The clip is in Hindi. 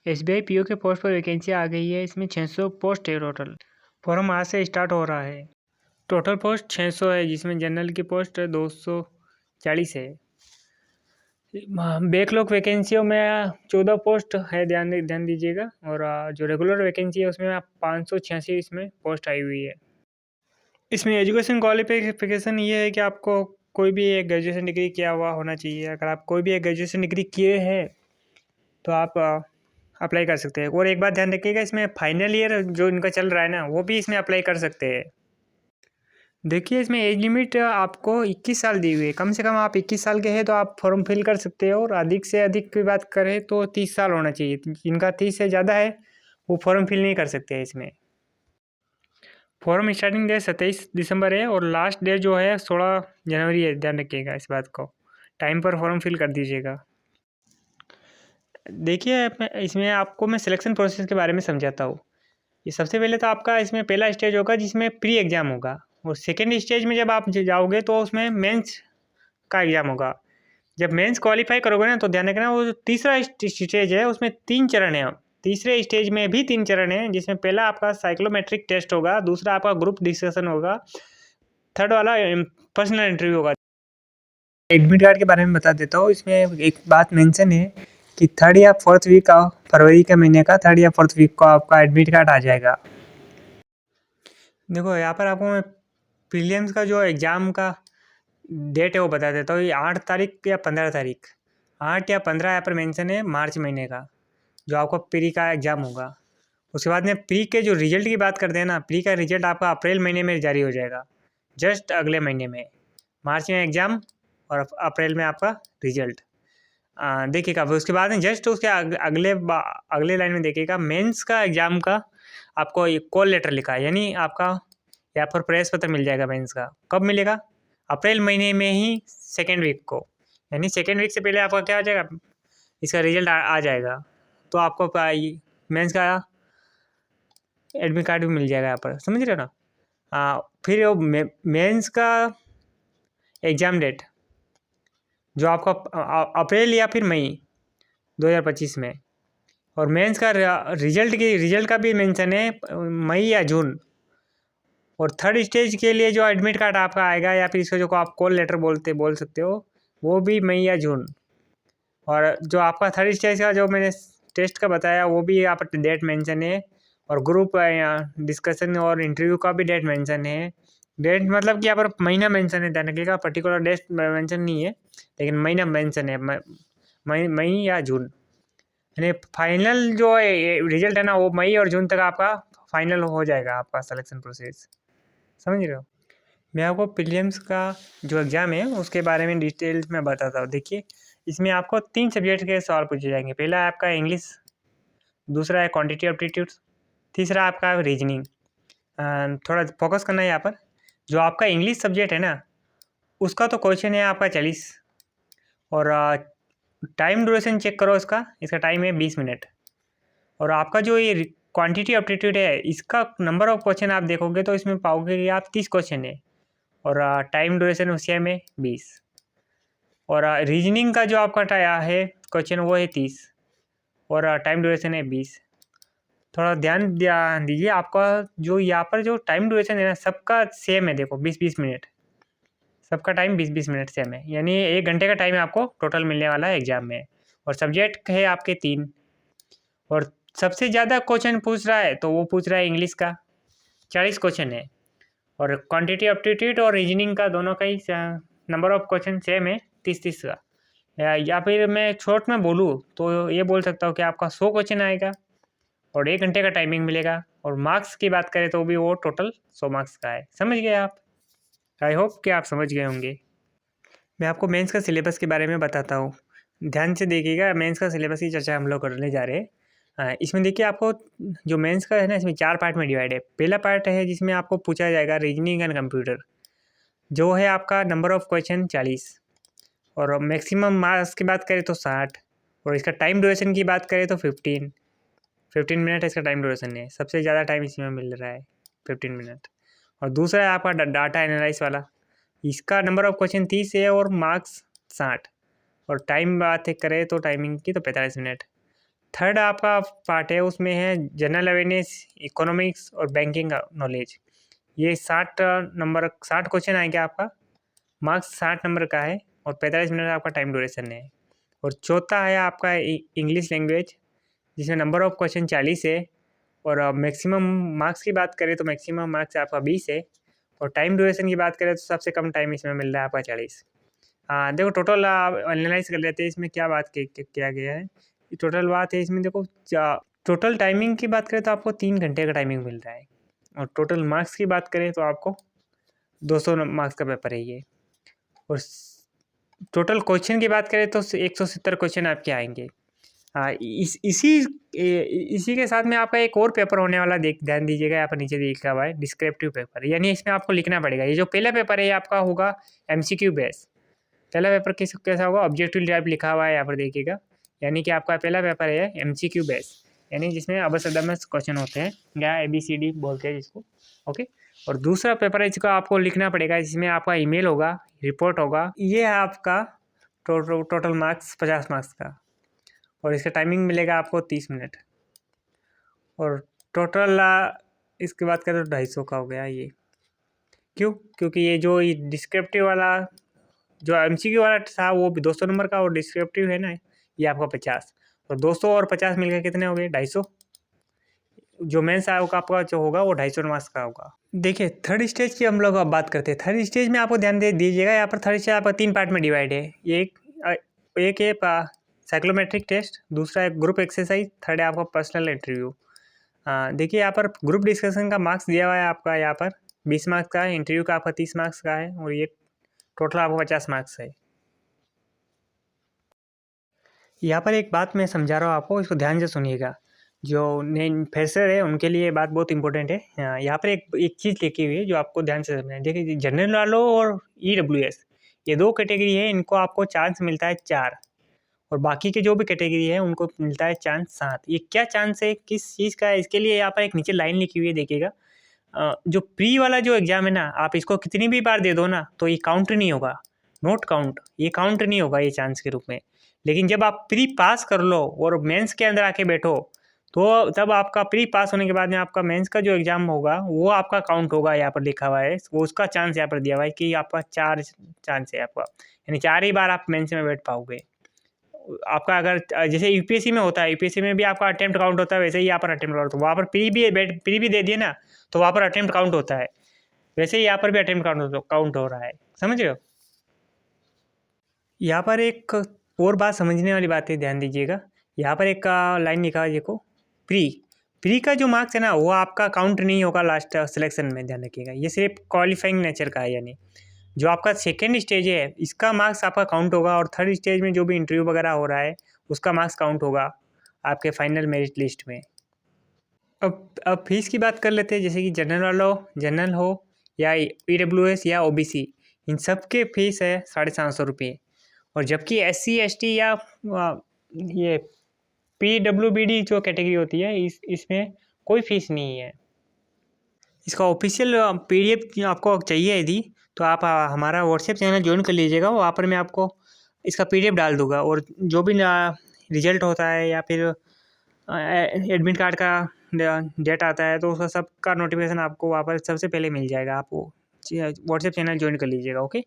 SBI पीओ के पोस्ट पर वैकेंसी आ गई है। इसमें 600 पोस्ट है टोटल। फॉर्म आज से स्टार्ट हो रहा है। टोटल पोस्ट 600 है, जिसमें जनरल की पोस्ट 240 है। बैकलॉग वैकेंसियों में 14 पोस्ट है, ध्यान दीजिएगा। और जो रेगुलर वैकेंसी है उसमें 586 इसमें पोस्ट आई हुई है। इसमें एजुकेशन क्वालिफिकेशन ये है कि आपको कोई भी एक ग्रेजुएशन डिग्री किया हुआ होना चाहिए। अगर आप कोई भी एक ग्रेजुएशन डिग्री किए हैं तो आप अप्लाई कर सकते हैं। और एक बात ध्यान रखिएगा, इसमें फाइनल ईयर जो इनका चल रहा है ना, वो भी इसमें अप्लाई कर सकते हैं। देखिए, इसमें एज लिमिट आपको 21 साल दी हुई है। कम से कम आप 21 साल के हैं तो आप फॉर्म फिल कर सकते हो। और अधिक से अधिक की बात करें तो 30 साल होना चाहिए। जिनका 30 से ज़्यादा है वो फॉर्म फिल नहीं कर सकते हैं। इसमें फॉर्म स्टार्टिंग डेट 27 दिसंबर है और लास्ट डेट जो है 16 जनवरी है। ध्यान रखिएगा इस बात को, टाइम पर फॉर्म फिल कर दीजिएगा। देखिए, इसमें आपको मैं सिलेक्शन प्रोसेस के बारे में समझाता हूँ। ये सबसे पहले तो आपका इसमें पहला स्टेज होगा जिसमें प्री एग्ज़ाम होगा। और सेकेंड स्टेज में जब आप जाओगे तो उसमें मेंस का एग्ज़ाम होगा। जब मेंस क्वालिफाई करोगे ना तो ध्यान रखना, वो जो तीसरा स्टेज है उसमें 3 चरण है। तीसरे स्टेज में भी 3 चरण हैं, जिसमें पहला आपका साइक्लोमेट्रिक टेस्ट होगा, दूसरा आपका ग्रुप डिस्कशन होगा, थर्ड वाला पर्सनल इंटरव्यू होगा। एडमिट कार्ड के बारे में बता देता हूँ। इसमें एक बात मेंशन है कि 3rd या 4th वीक का फरवरी के महीने का 3rd या 4th वीक को आपका एडमिट कार्ड आ जाएगा। देखो, यहाँ पर आपको मैं प्रीलिम्स का जो एग्ज़ाम का डेट है वो बता देता हूँ। ये 8 तारीख या 15 तारीख, 8 या 15 यहाँ पर मेंशन है मार्च महीने का, जो आपका प्री का एग्ज़ाम होगा। उसके बाद में प्री के जो रिजल्ट की बात करते हैं ना, प्री का रिजल्ट आपका अप्रैल महीने में जारी हो जाएगा। जस्ट अगले महीने में, मार्च में एग्ज़ाम और अप्रैल में आपका रिजल्ट। देखिएगा, उसके बाद में जस्ट उसके अगले लाइन में देखिएगा, मेंस का एग्ज़ाम का आपको एक कॉल लेटर लिखा है, यानी आपका यहाँ पर प्रवेश पत्र मिल जाएगा मेंस का। कब मिलेगा? अप्रैल महीने में ही सेकेंड वीक को, यानी सेकेंड वीक से पहले आपका क्या आ जाएगा, इसका रिजल्ट आ जाएगा। तो आपको मेंस का एडमिट कार्ड भी मिल जाएगा यहाँ पर, समझ रहे हो ना। फिर वो मेंस का एग्ज़ाम डेट जो आपका अप्रैल या फिर मई 2025 में, और मेंस का रिजल्ट का भी मेंशन है मई या जून। और थर्ड स्टेज के लिए जो एडमिट कार्ड आपका आएगा, या फिर इसको जो आप कॉल लेटर बोल सकते हो, वो भी मई या जून। और जो आपका थर्ड स्टेज का जो मैंने टेस्ट का बताया, वो भी यहाँ पर डेट मेंशन है। और ग्रुप डिस्कशन और इंटरव्यू का भी डेट मेंशन है। डेट मतलब कि यहाँ पर महीना मेंशन है, ध्यान रखिएगा, पर्टिकुलर डेट मेंशन नहीं है, लेकिन महीना मेंशन है, मई या जून। यानी फाइनल जो रिजल्ट है ना, वो मई और जून तक आपका फाइनल हो जाएगा आपका सिलेक्शन प्रोसेस, समझ रहे हो। मैं आपको प्रीलिम्स का जो एग्ज़ाम है उसके बारे में डिटेल्स में बताता हूँ। देखिए, इसमें आपको 3 सब्जेक्ट के सवाल पूछे जाएंगे। पहला है आपका इंग्लिश, दूसरा है क्वांटिटी एप्टीट्यूड, तीसरा आपका रीजनिंग। थोड़ा फोकस करना है यहाँ पर। जो आपका इंग्लिश सब्जेक्ट है ना, उसका तो क्वेश्चन है आपका 40। और टाइम ड्यूरेशन चेक करो इसका टाइम है 20 मिनट। और आपका जो ये क्वांटिटी एप्टीट्यूड है, इसका नंबर ऑफ क्वेश्चन आप देखोगे तो इसमें पाओगे कि आप 30 क्वेश्चन है, और टाइम ड्यूरेशन उसके में 20। और रीजनिंग का जो आपका है क्वेश्चन, वो है 30, और टाइम ड्यूरेशन है 20। थोड़ा ध्यान दीजिए, आपका जो यहाँ पर जो टाइम ड्यूरेशन है ना, सबका सेम है। देखो, 20-20 मिनट, सबका टाइम 20-20 मिनट सेम है, यानी 1 घंटे का टाइम आपको टोटल मिलने वाला है एग्जाम में। और सब्जेक्ट है आपके 3। और सबसे ज़्यादा क्वेश्चन पूछ रहा है तो वो पूछ रहा है इंग्लिश का, 40 क्वेश्चन है। और क्वांटिटी एप्टीट्यूड और रीजनिंग का दोनों का ही नंबर ऑफ क्वेश्चन सेम है, 30-30 का। या फिर मैं शॉर्ट में बोलूँ तो ये बोल सकता हूँ कि आपका 100 क्वेश्चन आएगा और 1 घंटे का टाइमिंग मिलेगा। और मार्क्स की बात करें तो भी वो टोटल 100 मार्क्स का है। समझ गए आप? आई होप कि आप समझ गए होंगे। मैं आपको मेंस का सिलेबस के बारे में बताता हूँ, ध्यान से देखिएगा। मेंस का सिलेबस की चर्चा हम लोग करने जा रहे हैं। इसमें देखिए, आपको जो मेंस का है ना, इसमें 4 पार्ट में डिवाइड है। पहला पार्ट है जिसमें आपको पूछा जाएगा रीजनिंग एंड कंप्यूटर, जो है आपका नंबर ऑफ क्वेश्चन 40, और मैक्सिमम मार्क्स की बात करें तो 60। और इसका टाइम ड्यूरेशन की बात करें तो 15 मिनट इसका टाइम ड्यूरेशन है। सबसे ज़्यादा टाइम इसमें मिल रहा है, 15 मिनट। और दूसरा है आपका डाटा एनालाइज वाला, इसका नंबर ऑफ क्वेश्चन 30 है और मार्क्स 60। और टाइम बात करें तो टाइमिंग की तो 45 मिनट। थर्ड आपका पार्ट है, उसमें है जनरल अवेयरनेस, इकोनॉमिक्स और बैंकिंग नॉलेज। ये 60 क्वेश्चन आएंगे आपका, मार्क्स 60 का है और 45 मिनट आपका टाइम ड्यूरेशन है। और चौथा है आपका इंग्लिश लैंग्वेज, जिसमें नंबर ऑफ क्वेश्चन 40 है और मैक्सिमम मार्क्स की बात करें तो मैक्सिमम मार्क्स आपका 20 है। और टाइम ड्यूरेशन की बात करें तो सबसे कम टाइम इसमें मिल रहा है आपका 40। हाँ देखो, टोटल एनालाइज कर लेते हैं इसमें क्या बात किया गया है। टोटल बात है इसमें, देखो टोटल टाइमिंग की बात करें तो आपको 3 घंटे का टाइमिंग मिल रहा है। और टोटल मार्क्स की बात करें तो आपको 200 मार्क्स का पेपर है ये। और टोटल क्वेश्चन की बात करें तो 170 क्वेश्चन आपके आएंगे। हाँ, इसी के साथ में आपका एक और पेपर होने वाला ध्यान दीजिएगा, यहाँ पर नीचे लिखा हुआ है डिस्क्रिप्टिव पेपर, यानी इसमें आपको लिखना पड़ेगा। ये जो पहला पेपर है ये आपका होगा MCQ बेस। पहला पेपर कैसा होगा, ऑब्जेक्टिव टाइप लिखा हुआ है यहाँ पर देखिएगा, यानी कि आपका पहला पेपर है MCQ बेस, यानी जिसमें अबस क्वेश्चन होते हैं या ABCD बोलते हैं जिसको। ओके। और दूसरा पेपर है जिसको आपको लिखना पड़ेगा, जिसमें आपका ईमेल होगा, रिपोर्ट होगा। ये है आपका टोटल मार्क्स 50 मार्क्स का, और इसका टाइमिंग मिलेगा आपको 30 मिनट। और टोटल इसके बाद करें तो 250 का हो गया ये। क्यों? क्योंकि ये जो डिस्क्रिप्टिव वाला, जो MCQ वाला था वो 200 नंबर का, और डिस्क्रिप्टिव है ना ये आपका 50। तो 200 और 50 मिलकर कितने हो गए, 250। जो मेंस आपका जो होगा वो 250 मार्क्स का होगा। देखिए, थर्ड स्टेज की हम लोग अब बात करते हैं। थर्ड स्टेज में आपको ध्यान दे दीजिएगा, यहाँ पर थर्ड स्टेज आपका 3 पार्ट में डिवाइड है। एक है साइक्लोमेट्रिक टेस्ट, दूसरा है ग्रुप एक्सरसाइज, थर्ड है आपका पर्सनल इंटरव्यू। देखिए यहाँ पर ग्रुप डिस्कशन का मार्क्स दिया हुआ है आपका, यहाँ पर 20 मार्क्स का है, इंटरव्यू का आपका 30 मार्क्स का है, और ये टोटल आपको 50 मार्क्स है। यहाँ पर एक बात मैं समझा रहा हूँ आपको, इसको ध्यान से सुनिएगा। जो नए फ्रेशर है उनके लिए ये बात बहुत इंपॉर्टेंट है। यहाँ पर एक चीज़ लिखी हुई है जो आपको ध्यान से समझना है। देखिए, जनरल वालों और EWS ये 2 कैटेगरी है, इनको आपको चांस मिलता है 4, और बाकी के जो भी कैटेगरी है उनको मिलता है चांस 7। ये क्या चांस है, किस चीज़ का है, इसके लिए यहाँ पर एक नीचे लाइन लिखी हुई है, देखिएगा। जो प्री वाला जो एग्ज़ाम है ना, आप इसको कितनी भी बार दे दो ना तो ये काउंट नहीं होगा, नोट काउंट, ये काउंट नहीं होगा ये चांस के रूप में। लेकिन जब आप प्री पास कर लो और मेंस के अंदर आके बैठो, तो तब आपका प्री पास होने के बाद में आपका मेंस का जो एग्ज़ाम होगा वो आपका काउंट होगा। यहाँ पर लिखा हुआ है, वो उसका चांस यहाँ पर दिया हुआ है कि आपका 4 चांस है आपका, यानी 4 ही बार आप मेंस में बैठ पाओगे। आपका अगर जैसे UPSC में होता है, UPSC में भी आपका अटेम्प्ट काउंट होता है, वैसे ही यहाँ पर अटेम्प्ट काउंट, वहाँ पर प्री भी दे दिए ना तो वहाँ पर अटेम्प्ट काउंट होता है, वैसे ही यहाँ पर भी अटेम्प्ट काउंट हो रहा है। समझ रहे हो? यहाँ पर एक और बात समझने वाली बात है, ध्यान दीजिएगा। यहाँ पर एक लाइन लिखा है, देखो, प्री का जो मार्क्स है ना वो आपका काउंट नहीं होगा लास्ट सिलेक्शन में, ध्यान रखिएगा। ये सिर्फ क्वालिफाइंग नेचर का है, यानी जो आपका सेकेंड स्टेज है इसका मार्क्स आपका काउंट होगा, और थर्ड स्टेज में जो भी इंटरव्यू वगैरह हो रहा है उसका मार्क्स काउंट होगा आपके फाइनल मेरिट लिस्ट में। अब फीस की बात कर लेते हैं। जैसे कि जनरल हो या EWS या OBC, इन सब के फीस है 750 रुपये। और जबकि SC ST या ये PWBD जो कैटेगरी होती है इसमें कोई फीस नहीं है। इसका ऑफिशियल PDF आपको चाहिए यदि, तो आप हमारा व्हाट्सएप चैनल ज्वाइन कर लीजिएगा, वहाँ पर मैं आपको इसका PDF डाल दूँगा। और जो भी रिजल्ट होता है या फिर एडमिट कार्ड का डेट आता है तो उसका सबका नोटिफिकेशन आपको वहाँ पर सबसे पहले मिल जाएगा। आप व्हाट्सएप चैनल ज्वाइन कर लीजिएगा। ओके।